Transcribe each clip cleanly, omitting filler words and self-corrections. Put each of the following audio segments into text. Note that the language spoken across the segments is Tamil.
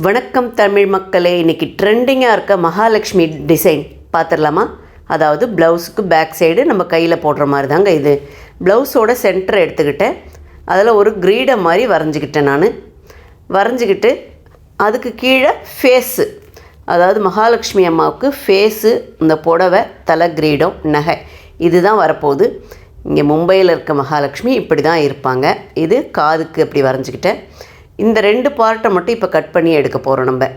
வணக்கம் தமிழ் மக்களே. இன்றைக்கி ட்ரெண்டிங்காக இருக்க மகாலட்சுமி டிசைன் பார்த்துடலாமா? அதாவது ப்ளவுஸுக்கு பேக் சைடு நம்ம கையில் போடுற மாதிரி தாங்க இது. ப்ளவுஸோட சென்டரை எடுத்துக்கிட்டேன், அதில் ஒரு கிரீடை மாதிரி வரைஞ்சிக்கிட்டு அதுக்கு கீழே ஃபேஸு, அதாவது மகாலட்சுமி அம்மாவுக்கு ஃபேஸு, இந்த புடவை, தலை, கிரீடம், நகை, இது தான் வரப்போகுது. இங்கே மும்பையில் இருக்க மகாலட்சுமி இப்படி தான் இருப்பாங்க. இது காதுக்கு அப்படி வரைஞ்சிக்கிட்டேன். இந்த 2 பார்ட்டை மட்டும் இப்போ கட் பண்ணி எடுக்க போகிறோம். நம்ம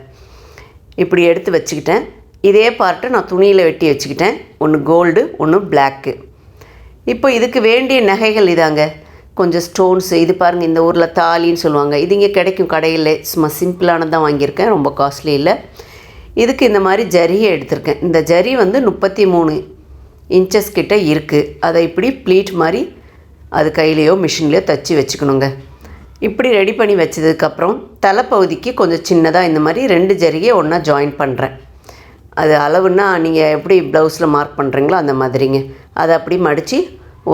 இப்படி எடுத்து வச்சுக்கிட்டேன். இதே பார்ட்டை நான் துணியில் வெட்டி வச்சுக்கிட்டேன். ஒன்று கோல்டு, ஒன்று பிளாக்கு. இப்போ இதுக்கு வேண்டிய நகைகள் இதாங்க. கொஞ்சம் ஸ்டோன்ஸு, இது பாருங்கள், இந்த ஊரில் தாலின்னு சொல்லுவாங்க. இது இங்கே கிடைக்கும் கடையில். சும்மா சிம்பிளானது தான் வாங்கியிருக்கேன், ரொம்ப காஸ்ட்லி இல்லை. இதுக்கு இந்த மாதிரி ஜரியை எடுத்திருக்கேன். இந்த ஜரி வந்து 33 இன்ச்சஸ் கிட்ட இருக்குது. அதை இப்படி ப்ளீட் மாதிரி அது கையிலையோ மிஷின்லையோ தச்சு வச்சுக்கணுங்க. இப்படி ரெடி பண்ணி வச்சதுக்கப்புறம் தலைப்பகுதிக்கு கொஞ்சம் சின்னதாக இந்த மாதிரி 2 ஜரிகை ஒன்றா ஜாயின் பண்ணுறேன். அது அளவுன்னா நீங்கள் எப்படி ப்ளவுஸில் மார்க் பண்ணுறீங்களோ அந்த மாதிரிங்க. அதை அப்படி மடித்து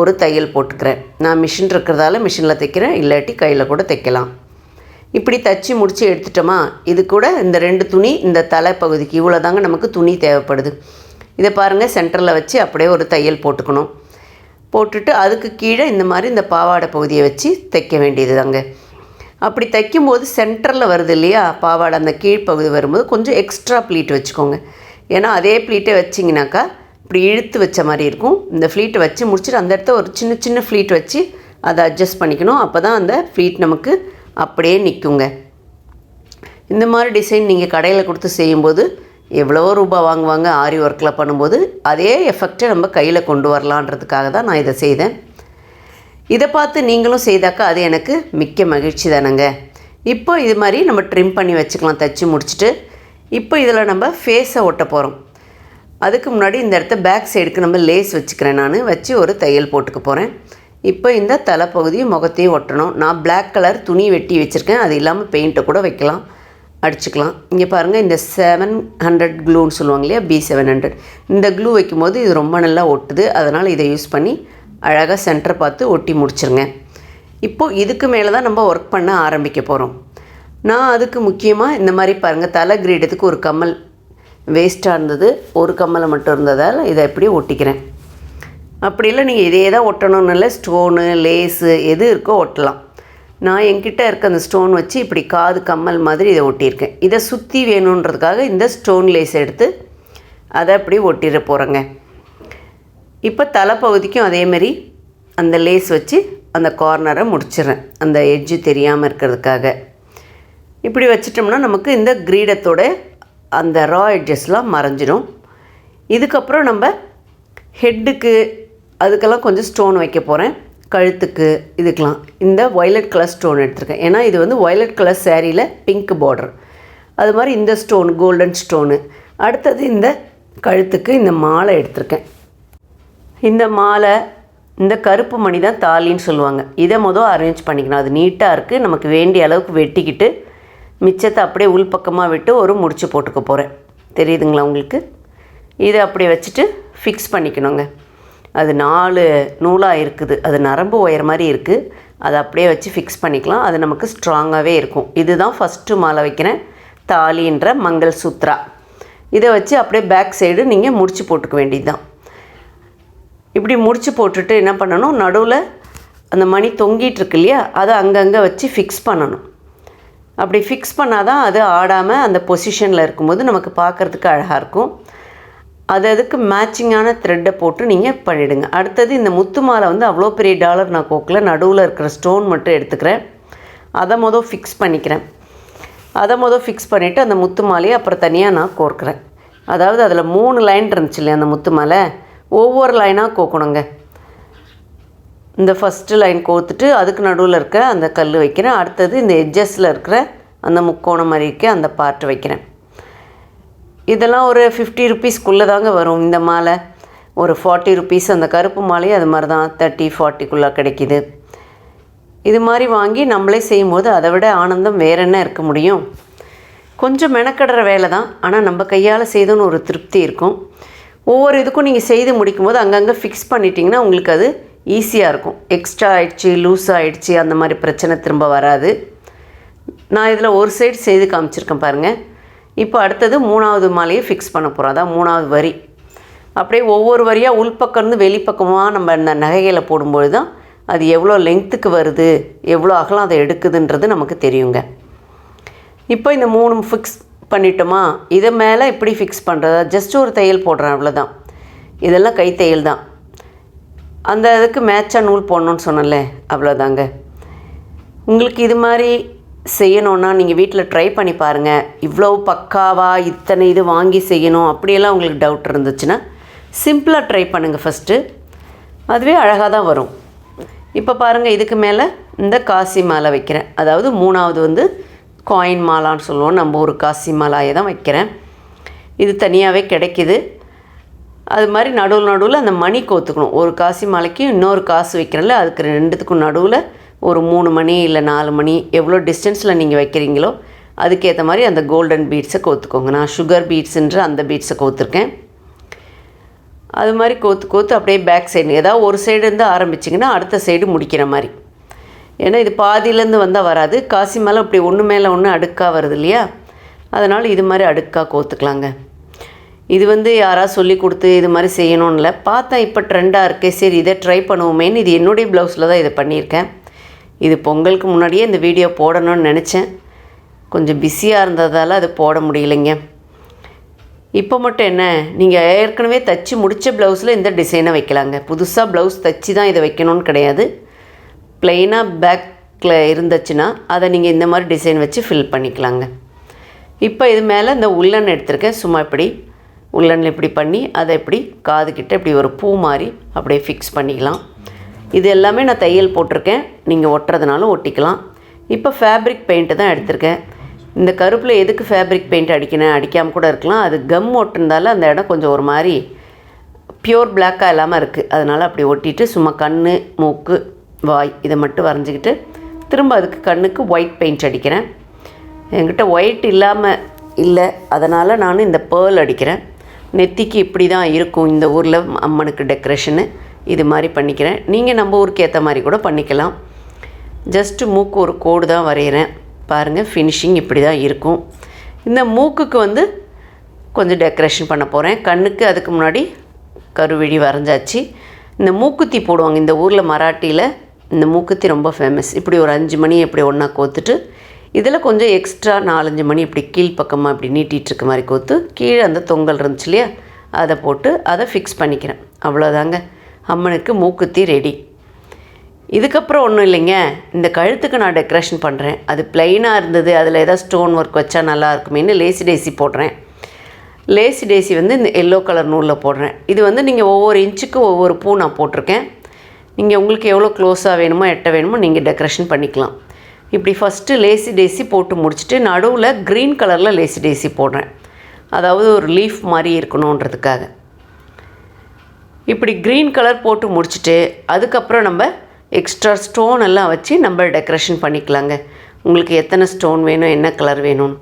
ஒரு தையல் போட்டுக்கிறேன். நான் மிஷின் இருக்கிறதால மிஷினில் தைக்கிறேன், இல்லாட்டி கையில் கூட தைக்கலாம். இப்படி தச்சு முடித்து எடுத்துட்டோமா, இது கூட இந்த 2 துணி, இந்த தலைப்பகுதிக்கு இவ்வளோ தாங்க நமக்கு துணி தேவைப்படுது. இதை பாருங்கள், சென்டரில் வச்சு அப்படியே ஒரு தையல் போட்டுக்கணும். போட்டுட்டு அதுக்கு கீழே இந்த மாதிரி இந்த பாவாடை பகுதியை வச்சு தைக்க வேண்டியது தாங்க. அப்படி தைக்கும்போது சென்டரில் வருது இல்லையா பாவாடை, அந்த கீழ்ப்பகுதி வரும்போது கொஞ்சம் எக்ஸ்ட்ரா ப்ளீட் வச்சுக்கோங்க. ஏன்னா அதே ப்ளீட்டை வச்சிங்கனாக்கா இப்படி இழுத்து வச்ச மாதிரி இருக்கும். இந்த ஃப்ளீட்டை வச்சு முடிச்சுட்டு அந்த இடத்த ஒரு சின்ன சின்ன ஃப்ளீட் வச்சு அதை அட்ஜஸ்ட் பண்ணிக்கணும். அப்போ தான் அந்த ஃப்ளீட் நமக்கு அப்படியே நிற்குங்க. இந்த மாதிரி டிசைன் நீங்கள் கடையில் கொடுத்து செய்யும்போது எவ்வளோ ரூபா வாங்குவாங்க. ஆரி ஒர்க்கில் பண்ணும்போது அதே எஃபெக்டை நம்ம கையில் கொண்டு வரலான்றதுக்காக தான் நான் இதை செய்தேன். இதை பார்த்து நீங்களும் செய்தாக்கா அது எனக்கு மிக்க மகிழ்ச்சி தானேங்க. இப்போ இது மாதிரி நம்ம ட்ரிம் பண்ணி வச்சுக்கலாம் தச்சு முடிச்சுட்டு. இப்போ இதில் நம்ம ஃபேஸை ஒட்ட போகிறோம். அதுக்கு முன்னாடி இந்த இடத்த பேக் சைடுக்கு நம்ம லேஸ் வச்சுக்கிறேன். நான் வச்சு ஒரு தையல் போட்டுக்க போகிறேன். இப்போ இந்த தலைப்பகுதியும் முகத்தையும் ஒட்டணும். நான் பிளாக் கலர் துணி வெட்டி வச்சுருக்கேன். அது இல்லாமல் பெயிண்ட்டை கூட வைக்கலாம், அடிச்சுக்கலாம். இங்கே பாருங்கள், இந்த 700 க்ளூன்னு சொல்லுவாங்க இல்லையா, B700, இந்த க்ளூ வைக்கும்போது இது ரொம்ப நல்லா ஒட்டுது. அதனால் இதை யூஸ் பண்ணி அழகாக சென்டரை பார்த்து ஒட்டி முடிச்சிருங்க. இப்போது இதுக்கு மேலே தான் நம்ம ஒர்க் பண்ண ஆரம்பிக்க போகிறோம். நான் அதுக்கு முக்கியமாக இந்த மாதிரி பாருங்கள், தலை கிரீடத்துக்கு ஒரு கம்மல் வேஸ்ட்டாக இருந்தது, ஒரு கம்மலை மட்டும் இருந்ததால் இதை எப்படி ஒட்டிக்கிறேன். அப்படி இல்லை நீங்கள் இதே தான் ஒட்டணும்னு இல்லை, ஸ்டோனு, லேஸு எது இருக்கோ ஒட்டலாம். நான் என்கிட்ட இருக்க அந்த ஸ்டோன் வச்சு இப்படி காது கம்மல் மாதிரி இதை ஒட்டியிருக்கேன். இதை சுற்றி வேணுன்றதுக்காக இந்த ஸ்டோன் லேஸ் எடுத்து அதை அப்படி ஒட்டிட போகிறேங்க. இப்போ தலைப்பகுதிக்கும் அதேமாரி அந்த லேஸ் வச்சு அந்த கார்னரை முடிச்சிடுறேன், அந்த எட்ஜு தெரியாமல் இருக்கிறதுக்காக. இப்படி வச்சிட்டோம்னா நமக்கு இந்த கிரீடத்தோட அந்த ரா எட்ஜஸ்லாம் மறைஞ்சிடும். இதுக்கப்புறம் நம்ம ஹெட்டுக்கு அதுக்கெல்லாம் கொஞ்சம் ஸ்டோன் வைக்க போகிறேன். கழுத்துக்கு இதுக்கெலாம் இந்த வயலட் கலர் ஸ்டோன் எடுத்திருக்கேன். ஏன்னா இது வந்து வயலட் கலர் சேரீயில் பிங்க் பார்டர். அது மாதிரி இந்த ஸ்டோன் கோல்டன் ஸ்டோனு. அடுத்தது இந்த கழுத்துக்கு இந்த மாலை எடுத்திருக்கேன். இந்த மாலை, இந்த கருப்பு மணி தான் தாலின்னு சொல்லுவாங்க. இதை அரேஞ்ச் பண்ணிக்கணும். அது நீட்டாக இருக்குது. நமக்கு வேண்டிய அளவுக்கு வெட்டிக்கிட்டு மிச்சத்தை அப்படியே உள்பக்கமாக விட்டு ஒரு முடிச்சு போட்டுக்க போகிறேன். தெரியுதுங்களா உங்களுக்கு? இதை அப்படியே வச்சுட்டு ஃபிக்ஸ் பண்ணிக்கணுங்க. அது 4 நூலாக இருக்குது, அது நரம்பு ஒயர் மாதிரி இருக்குது. அதை அப்படியே வச்சு ஃபிக்ஸ் பண்ணிக்கலாம். அது நமக்கு ஸ்ட்ராங்காகவே இருக்கும். இதுதான் ஃபஸ்ட்டு மாலை வைக்கிறேன், தாலின்ற மங்கள் சூத்ரா. இதை வச்சு அப்படியே பேக் சைடு நீங்கள் முடிச்சு போட்டுக்க வேண்டியது தான். இப்படி முடிச்சு போட்டுட்டு என்ன பண்ணணும், நடுவில் அந்த மணி தொங்கிட்டுருக்கு இல்லையா, அதை அங்கங்கே வச்சு ஃபிக்ஸ் பண்ணணும். அப்படி ஃபிக்ஸ் பண்ணால் தான் அது ஆடாமல் அந்த பொசிஷனில் இருக்கும்போது நமக்கு பார்க்குறதுக்கு அழகாக இருக்கும். அதுக்கு மேட்சிங்கான த்ரெட்டை போட்டு நீங்கள் பண்ணிவிடுங்க. அடுத்தது இந்த முத்து மாலை வந்து அவ்வளோ பெரிய டாலர் நான் கோக்கில், நடுவில் இருக்கிற ஸ்டோன் மட்டும் எடுத்துக்கிறேன். அதை ஃபிக்ஸ் பண்ணிக்கிறேன். அதை ஃபிக்ஸ் பண்ணிவிட்டு அந்த முத்து மாலையை அப்புறம் தனியாக நான் கோர்க்குறேன். அதாவது அதில் 3 லைன் இருந்துச்சு இல்லையா அந்த முத்து மாலை, ஒவ்வொரு லைனாக கோக்கணுங்க. இந்த ஃபஸ்ட்டு லைன் கோர்த்துட்டு அதுக்கு நடுவில் இருக்க அந்த கல் வைக்கிறேன். அடுத்தது இந்த எட்ஜஸில் இருக்கிற அந்த முக்கோணம் மாதிரி இருக்க அந்த பார்ட் வைக்கிறேன். இதெல்லாம் ஒரு 50 ருபீஸ்க்குள்ளே தாங்க வரும். இந்த மாலை ஒரு 40 ருபீஸ். அந்த கருப்பு மாலையும் அது மாதிரி தான் 30-40க்குள்ளே கிடைக்கிது. இது மாதிரி வாங்கி நம்மளே செய்யும்போது அதை விட ஆனந்தம் வேறு என்ன இருக்க முடியும்? கொஞ்சம் மெனக்கடுற வேலை தான், ஆனால் நம்ம கையால் செய்தோன்னு ஒரு திருப்தி இருக்கும். ஒவ்வொரு இதுக்கும் நீங்கள் செய்து முடிக்கும்போது அங்கங்கே ஃபிக்ஸ் பண்ணிட்டீங்கன்னா உங்களுக்கு அது ஈஸியாக இருக்கும். எக்ஸ்ட்ரா ஆகிடுச்சி, லூஸ் ஆகிடுச்சி, அந்த மாதிரி பிரச்சனை திரும்ப வராது. நான் இதில் ஒரு சைடு செய்து காமிச்சிருக்கேன் பாருங்கள். இப்போ அடுத்தது 3வது மாலையை ஃபிக்ஸ் பண்ண போகிறோம். அதான் 3வது வரி. அப்படியே ஒவ்வொரு வரியாக உள்பக்கம்னு வெளிப்பக்கமாக நம்ம இந்த நகைகளை போடும்போது தான் அது எவ்வளோ லெங்க்த்துக்கு வருது, எவ்வளோ அகலம் அதை எடுக்குதுன்றது நமக்கு தெரியுங்க. இப்போ இந்த 3 ஃபிக்ஸ் பண்ணிட்டோமா, இதை மேலே இப்படி ஃபிக்ஸ் பண்ணுறதா ஜஸ்ட் ஒரு தையல் போடுறேன், அவ்வளோதான். இதெல்லாம் கை தையல் தான். அந்த இதுக்கு மேட்சாக நூல் போடணுன்னு சொன்னல, அவ்வளோதாங்க. உங்களுக்கு இது மாதிரி செய்யணுன்னா நீங்கள் வீட்டில் ட்ரை பண்ணி பாருங்கள். இவ்வளோ பக்காவாக இத்தனை இது வாங்கி செய்யணும் அப்படியெல்லாம் உங்களுக்கு டவுட் இருந்துச்சுன்னா சிம்பிளாக ட்ரை பண்ணுங்கள் ஃபஸ்ட்டு. அதுவே அழகாக தான் வரும். இப்போ பாருங்கள், இதுக்கு மேலே இந்த காசி மாலை வைக்கிறேன். அதாவது 3வது வந்து காயின் மாலான்னு சொல்லுவோம், நம்ம ஒரு காசி மாலாயை தான் வைக்கிறேன். இது தனியாகவே கிடைக்கிது. அது மாதிரி நடுவில் அந்த மணி கோத்துக்கணும். ஒரு காசி மாலைக்கு இன்னொரு காசு வைக்கிறேன்ல, அதுக்கு 2த்துக்கும் நடுவில் ஒரு 3 மணி இல்லை 4 மணி எவ்வளோ டிஸ்டன்ஸில் நீங்கள் வைக்கிறீங்களோ அதுக்கேற்ற மாதிரி அந்த கோல்டன் பீட்ஸை கோத்துக்கோங்க. நான் சுகர் பீட்ஸுன்ற அந்த பீட்ஸை கோத்துருக்கேன். அது மாதிரி கோத்து அப்படியே பேக் சைடு ஏதாவது ஒரு சைடு இருந்து ஆரம்பிச்சிங்கன்னா அடுத்த சைடு முடிக்கிற மாதிரி. ஏன்னா இது பாதியிலேருந்து வந்தால் வராது. காசி மேலே அப்படி ஒன்று மேலே ஒன்று அடுக்காக வருது இல்லையா, அதனால் இது மாதிரி அடுக்காக கோத்துக்கலாங்க. இது வந்து யாராவது சொல்லி கொடுத்து இது மாதிரி செய்யணும்னு இல்லை, பார்த்தேன் இப்போ ட்ரெண்டாக இருக்கே, சரி இதை ட்ரை பண்ணுவோமேன்னு இது என்னுடைய ப்ளவுஸில் தான் இதை பண்ணியிருக்கேன். இது பொங்கலுக்கு முன்னாடியே இந்த வீடியோ போடணும்னு நினச்சேன். கொஞ்சம் பிஸியாக இருந்ததால் அது போட முடியலைங்க. இப்போ மட்டும் என்ன, நீங்கள் ஏற்கனவே தைச்சி முடித்த ப்ளவுஸில் இந்த டிசைனை வைக்கலாங்க. புதுசாக ப்ளவுஸ் தைச்சி தான் இதை வைக்கணும்னு கிடையாது. ப்ளைனாக பேக்கில் இருந்துச்சுன்னா அதை நீங்கள் இந்த மாதிரி டிசைன் வச்சு ஃபில் பண்ணிக்கலாங்க. இப்போ இது மேலே இந்த உள்ளன் எடுத்திருக்கேன். சும்மா இப்படி உள்ளனில் இப்படி பண்ணி அதை இப்படி காதுகிட்ட இப்படி ஒரு பூ மாதிரி அப்படியே ஃபிக்ஸ் பண்ணிக்கலாம். இது எல்லாமே நான் தையல் போட்டிருக்கேன், நீங்கள் ஒட்டுறதுனாலும் ஒட்டிக்கலாம். இப்போ ஃபேப்ரிக் பெயிண்ட்டு தான் எடுத்திருக்கேன். இந்த கருப்பில் எதுக்கு ஃபேப்ரிக் பெயிண்ட் அடிக்காமல் கூட இருக்கலாம். அது கம் ஒட்டுறதால அந்த இடம் கொஞ்சம் ஒரு மாதிரி பியூர் பிளாக்காக இல்லாமல் இருக்குது. அதனால் அப்படி ஒட்டிட்டு சும்மா கண், மூக்கு, வாய் இதை மட்டும் வரைஞ்சிக்கிட்டு திரும்ப அதுக்கு கண்ணுக்கு ஒயிட் பெயிண்ட் அடிக்கிறேன். என்கிட்ட ஒயிட் இல்லாமல் இல்லை, அதனால் நான் இந்த பேர்ல் அடிக்கிறேன். நெத்திக்கு இப்படி தான் இருக்கும் இந்த ஊரில் அம்மனுக்கு டெக்கரேஷனு. இது மாதிரி பண்ணிக்கிறேன். நீங்கள் நம்ம ஊருக்கு ஏற்ற மாதிரி கூட பண்ணிக்கலாம். ஜஸ்ட்டு மூக்கு ஒரு கோடு தான் வரைகிறேன். பாருங்கள், ஃபினிஷிங் இப்படி தான் இருக்கும். இந்த மூக்குக்கு வந்து கொஞ்சம் டெக்கரேஷன் பண்ண போகிறேன். கண்ணுக்கு அதுக்கு முன்னாடி கருவிழி வரைஞ்சாச்சு. இந்த மூக்குத்தி போடுவாங்க இந்த ஊரில், மராட்டியில் இந்த மூக்குத்தி ரொம்ப ஃபேமஸ். இப்படி ஒரு 5 மணி இப்படி ஒன்றா கோத்துட்டு இதில் கொஞ்சம் எக்ஸ்ட்ரா 4-5 மணி இப்படி கீழ்ப்பக்கமாக இப்படி நீட்டிகிட்ருக்க மாதிரி கோத்து கீழே அந்த தொங்கல் இருந்துச்சு இல்லையா, அதை போட்டு அதை ஃபிக்ஸ் பண்ணிக்கிறேன். அவ்வளோதாங்க, அம்மனுக்கு மூக்குத்தி ரெடி. இதுக்கப்புறம் ஒன்றும் இல்லைங்க, இந்த கழுத்துக்கு நான் டெக்கரேஷன் பண்ணுறேன். அது ப்ளைனாக இருந்தது, அதில் ஏதாவது ஸ்டோன் ஒர்க் வச்சா நல்லா இருக்குமேன்னு லேசி டேசி போடுறேன். லேசி டேசி வந்து இந்த எல்லோ கலர் நூலில் போடுறேன். இது வந்து நீங்கள் ஒவ்வொரு இன்ச்சுக்கு ஒவ்வொரு பூ நான் போட்டிருக்கேன். நீங்கள் உங்களுக்கு எவ்வளோ க்ளோஸாக வேணுமோ எட்ட வேணுமோ நீங்கள் டெக்கரேஷன் பண்ணிக்கலாம். இப்படி ஃபஸ்ட்டு லேசி டேசி போட்டு முடிச்சுட்டு நடுவில் க்ரீன் கலரில் லேசி டேசி போடுறேன். அதாவது ஒரு லீஃப் மாதிரி இருக்கணுன்றதுக்காக. இப்படி க்ரீன் கலர் போட்டு முடிச்சுட்டு அதுக்கப்புறம் நம்ம எக்ஸ்ட்ரா ஸ்டோன் எல்லாம் வச்சு நம்ம டெக்கரேஷன் பண்ணிக்கலாங்க. உங்களுக்கு எத்தனை ஸ்டோன் வேணும், என்ன கலர் வேணும்.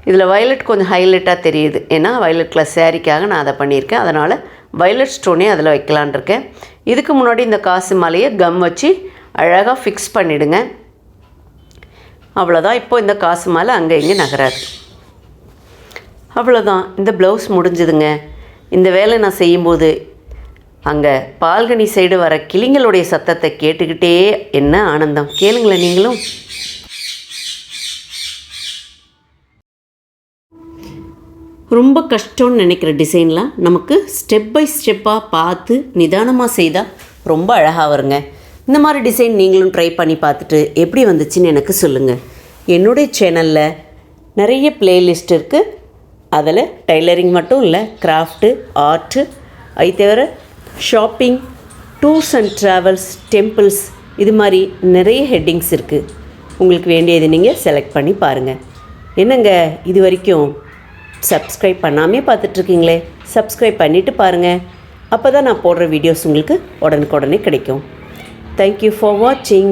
இதில் வயலட் கொஞ்சம் ஹைலைட்டாக தெரியுது, ஏன்னா வயலட் கலர் சாரிக்காக நான் அதை பண்ணியிருக்கேன். அதனால் வயலட் ஸ்டோனே அதில் வைக்கலான் இருக்கேன். இதுக்கு முன்னாடி இந்த காசு மாலையை கம் வச்சு அழகாக ஃபிக்ஸ் பண்ணிவிடுங்க. அவ்வளோதான். இப்போ இந்த காசு மாலை அங்கே இங்கே நகராது. அவ்வளோதான், இந்த ப்ளவுஸ் முடிஞ்சுதுங்க. இந்த வேலை நான் செய்யும்போது அங்கே பால்கனி சைடு வர கிளிங்களுடைய சத்தத்தை கேட்டுக்கிட்டே என்ன ஆனந்தம். கேளுங்களேன் நீங்களும். ரொம்ப கஷ்டம்னு நினைக்கிற டிசைன்லாம் நமக்கு ஸ்டெப் பை ஸ்டெப்பாக பார்த்து நிதானமாக செய்தால் ரொம்ப அழகாக வருங்க. இந்த மாதிரி டிசைன் நீங்களும் ட்ரை பண்ணி பார்த்துட்டு எப்படி வந்துச்சுன்னு எனக்கு சொல்லுங்கள். என்னுடைய சேனலில் நிறைய பிளேலிஸ்ட் இருக்குது. அதில் டைலரிங் மட்டும் இல்லை, கிராஃப்ட்டு, ஆர்ட்டு, அது தவிர shopping, tours and travels, temples, இது மாதிரி நிறைய ஹெட்டிங்ஸ் இருக்குது. உங்களுக்கு வேண்டியது நீங்கள் செலக்ட் பண்ணி பாருங்கள். என்னங்க இது வரைக்கும் சப்ஸ்கிரைப் பண்ணாமே பார்த்துட்ருக்கீங்களே, சப்ஸ்கிரைப் பண்ணிவிட்டு பாருங்கள். அப்போ தான் நான் போடுற வீடியோஸ் உங்களுக்கு உடனுக்குடனே கிடைக்கும். தேங்க்யூ ஃபார் வாட்சிங்.